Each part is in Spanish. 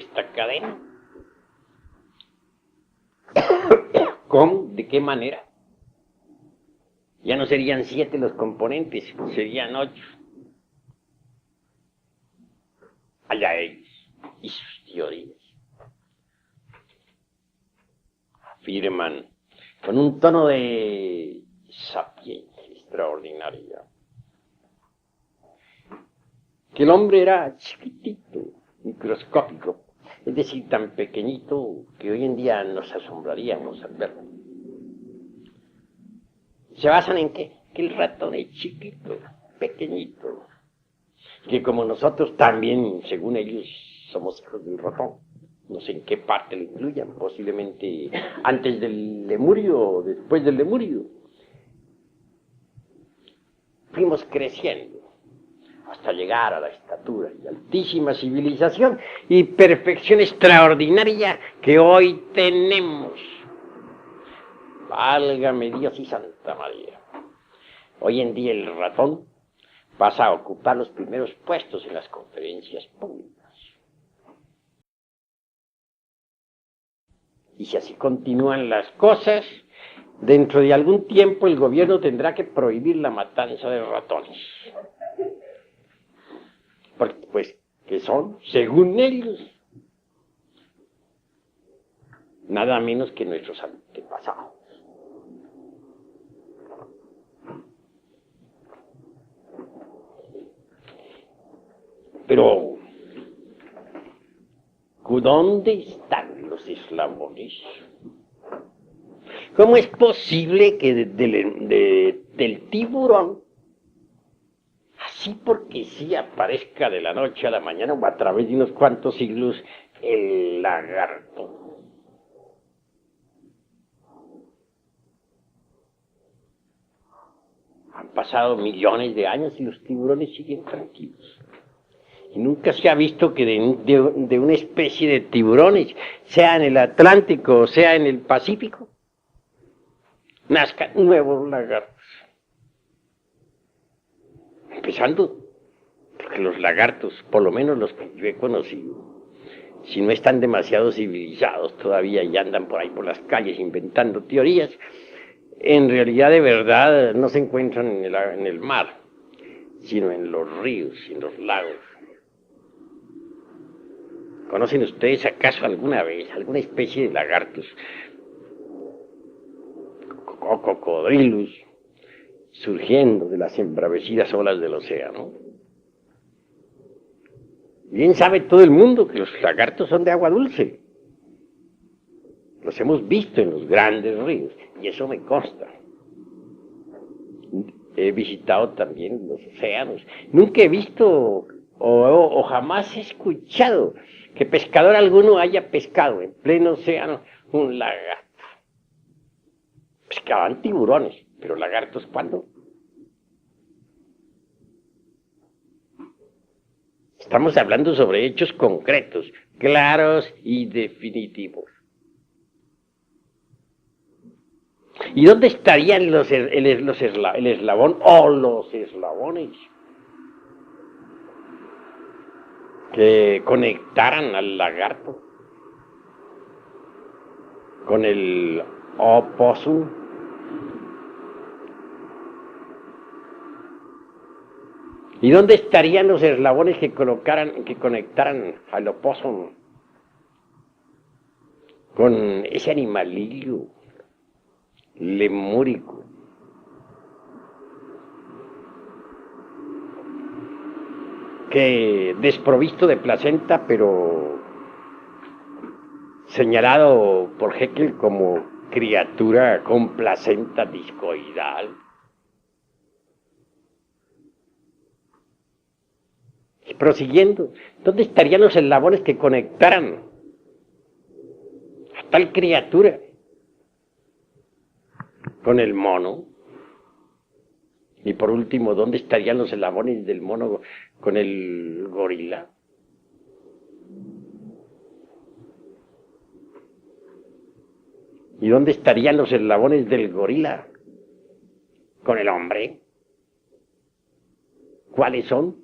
esta cadena. ¿Cómo? ¿De qué manera? Ya no serían 7 los componentes, serían 8. Allá ellos y sus teorías. Afirman con un tono de sapiencia extraordinaria que el hombre era chiquitito, microscópico, es decir, tan pequeñito que hoy en día nos asombraríamos al verlo. ¿Se basan en qué? Que el ratón es chiquito, pequeñito, que como nosotros también, según ellos, somos hijos del ratón. No sé en qué parte lo incluyan, posiblemente antes del lemurio o después del lemurio. Fuimos creciendo hasta llegar a la estatura y altísima civilización y perfección extraordinaria que hoy tenemos. Válgame Dios y Santa María. Hoy en día el ratón pasa a ocupar los primeros puestos en las conferencias públicas. Y si así continúan las cosas, dentro de algún tiempo el gobierno tendrá que prohibir la matanza de ratones. Porque, pues, que son, según ellos, nada menos que nuestros antepasados. Pero, ¿dónde están los eslabones? ¿Cómo es posible que del tiburón, así porque sí, aparezca de la noche a la mañana o a través de unos cuantos siglos el lagarto? Han pasado millones de años y los tiburones siguen tranquilos. Y nunca se ha visto que de una especie de tiburones, sea en el Atlántico o sea en el Pacífico, nazcan nuevos lagartos. Empezando, porque los lagartos, por lo menos los que yo he conocido, si no están demasiado civilizados todavía y andan por ahí por las calles inventando teorías, en realidad de verdad no se encuentran en el mar, sino en los ríos, en los lagos. ¿Conocen ustedes acaso alguna vez alguna especie de lagartos o cocodrilos surgiendo de las embravecidas olas del océano? Bien sabe todo el mundo que los lagartos son de agua dulce. Los hemos visto en los grandes ríos, y eso me consta. He visitado también los océanos. Nunca he visto o jamás he escuchado que pescador alguno haya pescado en pleno océano un lagarto. Pescaban tiburones, pero lagartos, ¿cuándo? Estamos hablando sobre hechos concretos, claros y definitivos. ¿Y dónde estarían el eslabón o los eslabones que conectaran al lagarto con el opossum? ¿Y dónde estarían los eslabones que conectaran al opossum con ese animalillo lemúrico que, desprovisto de placenta, pero señalado por Haeckel como criatura con placenta discoidal? Y prosiguiendo, ¿dónde estarían los eslabones que conectaran a tal criatura con el mono? Y por último, ¿dónde estarían los eslabones del mono con el gorila? ¿Y dónde estarían los eslabones del gorila con el hombre? ¿Cuáles son?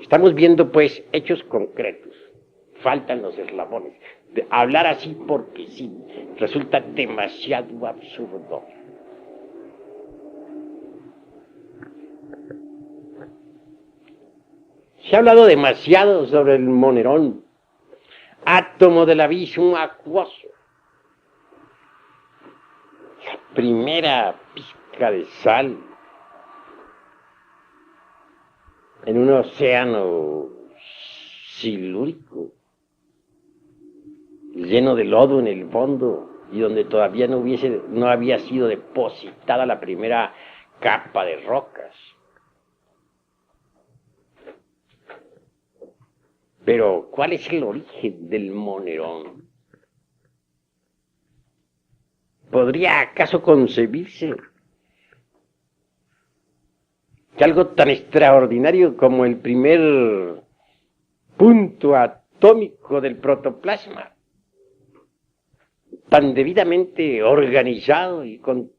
Estamos viendo, pues, hechos concretos. Faltan los eslabones. Hablar así porque sí resulta demasiado absurdo. Se ha hablado demasiado sobre el monerón, átomo del abismo acuoso. La primera pizca de sal en un océano silúrico, lleno de lodo en el fondo y donde todavía no había sido depositada la primera capa de rocas. Pero, ¿cuál es el origen del monerón? ¿Podría acaso concebirse que algo tan extraordinario como el primer punto atómico del protoplasma, tan debidamente organizado y con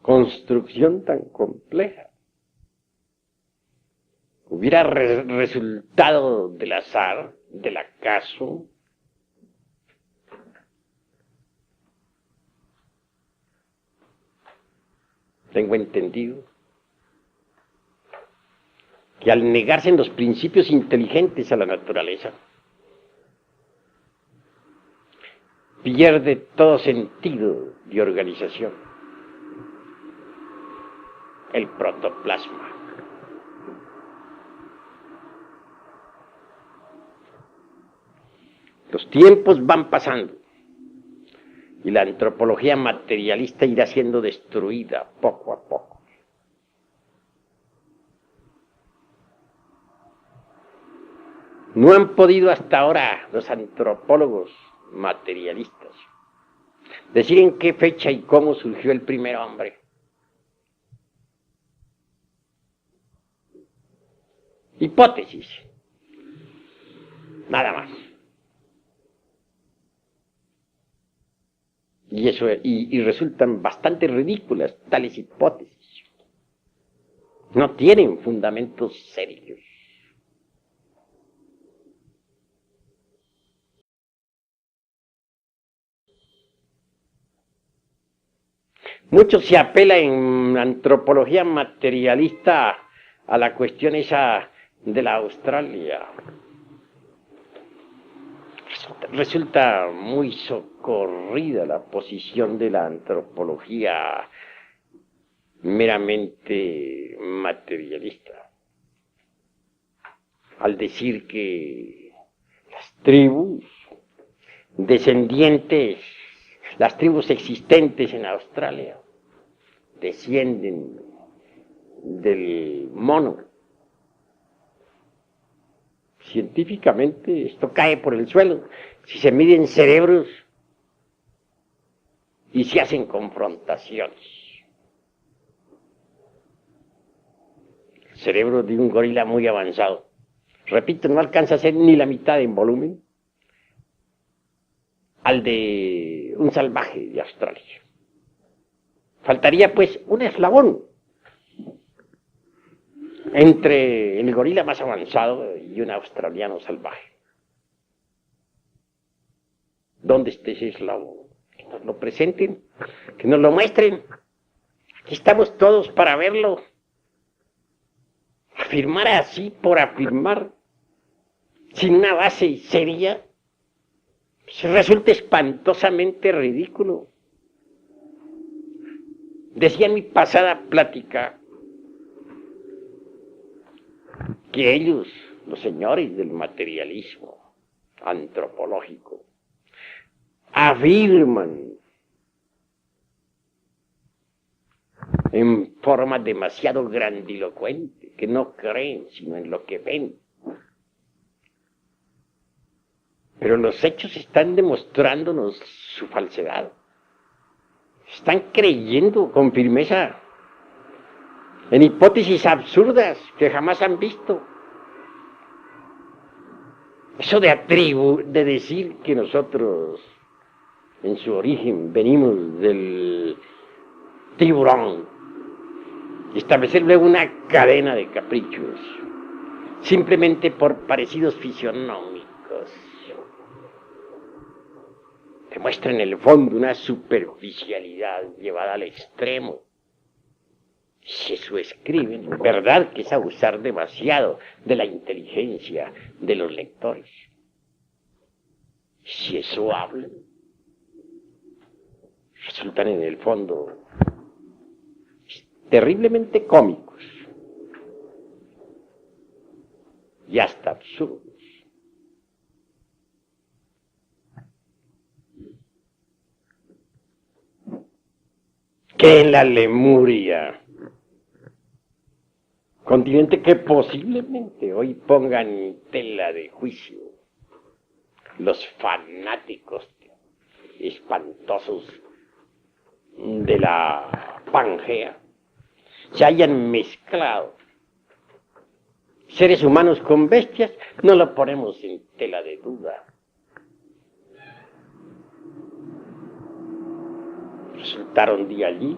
construcción tan compleja, hubiera resultado del azar, del acaso? Tengo entendido que al negarse en los principios inteligentes a la naturaleza, pierde todo sentido de organización el protoplasma. Los tiempos van pasando y la antropología materialista irá siendo destruida poco a poco. No han podido hasta ahora los antropólogos materialistas decir en qué fecha y cómo surgió el primer hombre. Hipótesis, nada más. Y resultan bastante ridículas tales hipótesis. No tienen fundamentos serios. Mucho se apela en antropología materialista a la cuestión esa de la Australia. Resulta muy socorrida la posición de la antropología meramente materialista al decir que las tribus descendientes, las tribus existentes en Australia descienden del mono. Científicamente esto cae por el suelo. Si se miden cerebros y se hacen confrontaciones. El cerebro de un gorila muy avanzado, repito, no alcanza a ser ni la mitad en volumen al de un salvaje de Australia. Faltaría pues un eslabón entre el gorila más avanzado y un australiano salvaje. ¿Dónde está ese eslabón? Que nos lo presenten, que nos lo muestren. Aquí estamos todos para verlo. Afirmar así por afirmar, sin una base seria, se resulta espantosamente ridículo. Decía en mi pasada plática que ellos, los señores del materialismo antropológico, afirman en forma demasiado grandilocuente que no creen sino en lo que ven. Pero los hechos están demostrándonos su falsedad. Están creyendo con firmeza en hipótesis absurdas que jamás han visto. Eso de decir que nosotros, en su origen, venimos del tiburón, y establecer luego una cadena de caprichos simplemente por parecidos fisionómicos. Demuestra en el fondo una superficialidad llevada al extremo. Si eso escriben, verdad que es abusar demasiado de la inteligencia de los lectores. Si eso hablan, resultan en el fondo terriblemente cómicos y hasta absurdos. Que en la Lemuria, continente que posiblemente hoy pongan en tela de juicio los fanáticos espantosos de la Pangea, se hayan mezclado seres humanos con bestias, no lo ponemos en tela de duda. Resultaron de allí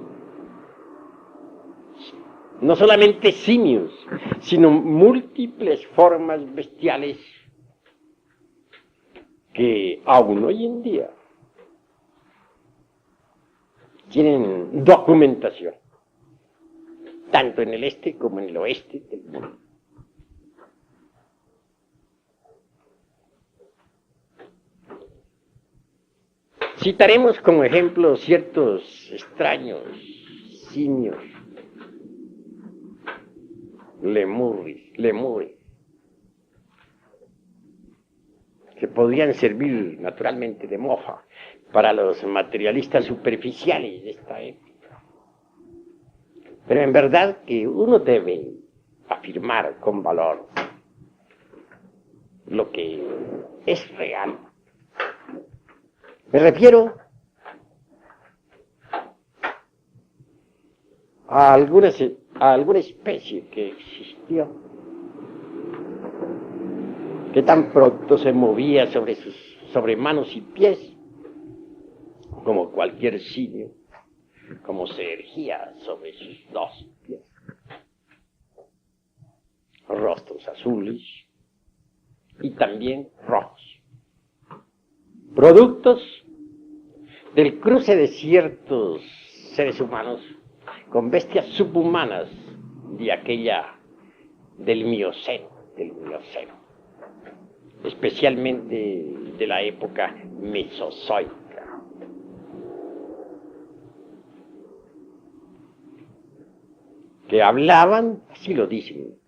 no solamente simios, sino múltiples formas bestiales que aún hoy en día tienen documentación, tanto en el este como en el oeste del mundo. Citaremos como ejemplo ciertos extraños simios lemures, que podrían servir naturalmente de mofa para los materialistas superficiales de esta época. Pero en verdad que uno debe afirmar con valor lo que es real. Me refiero a alguna especie que existió, que tan pronto se movía sobre manos y pies, como cualquier simio, como se ergía sobre sus dos pies. Rostros azules y también rojos. Productos del cruce de ciertos seres humanos con bestias subhumanas del Mioceno, especialmente de la época mesozoica. Que hablaban, así lo dicen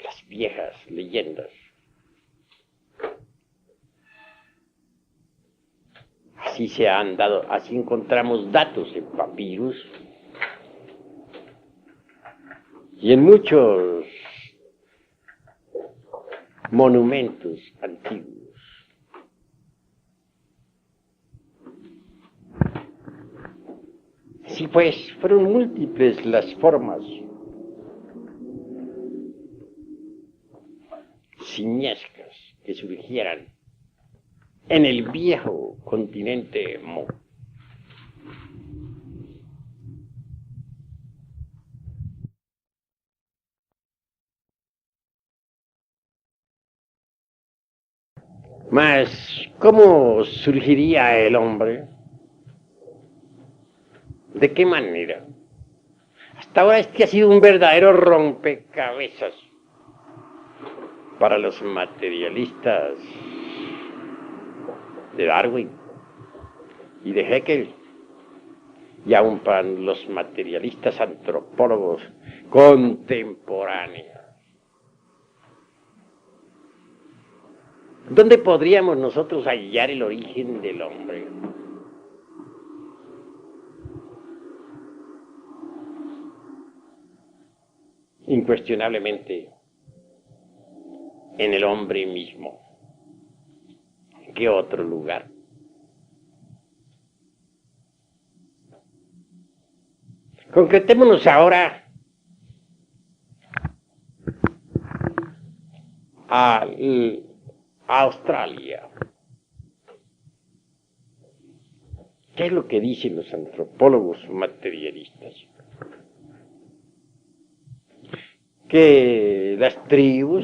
las viejas leyendas, así encontramos datos en papiros y en muchos monumentos antiguos. Sí, pues, fueron múltiples las formas simiescas que surgieran en el viejo continente Mo. Mas, ¿cómo surgiría el hombre? ¿De qué manera? Hasta ahora este ha sido un verdadero rompecabezas para los materialistas de Darwin y de Haeckel, y aún para los materialistas antropólogos contemporáneos. ¿Dónde podríamos nosotros hallar el origen del hombre? Incuestionablemente en el hombre mismo. ¿En qué otro lugar? Concretémonos ahora a Australia. ¿Qué es lo que dicen los antropólogos materialistas? que las tribus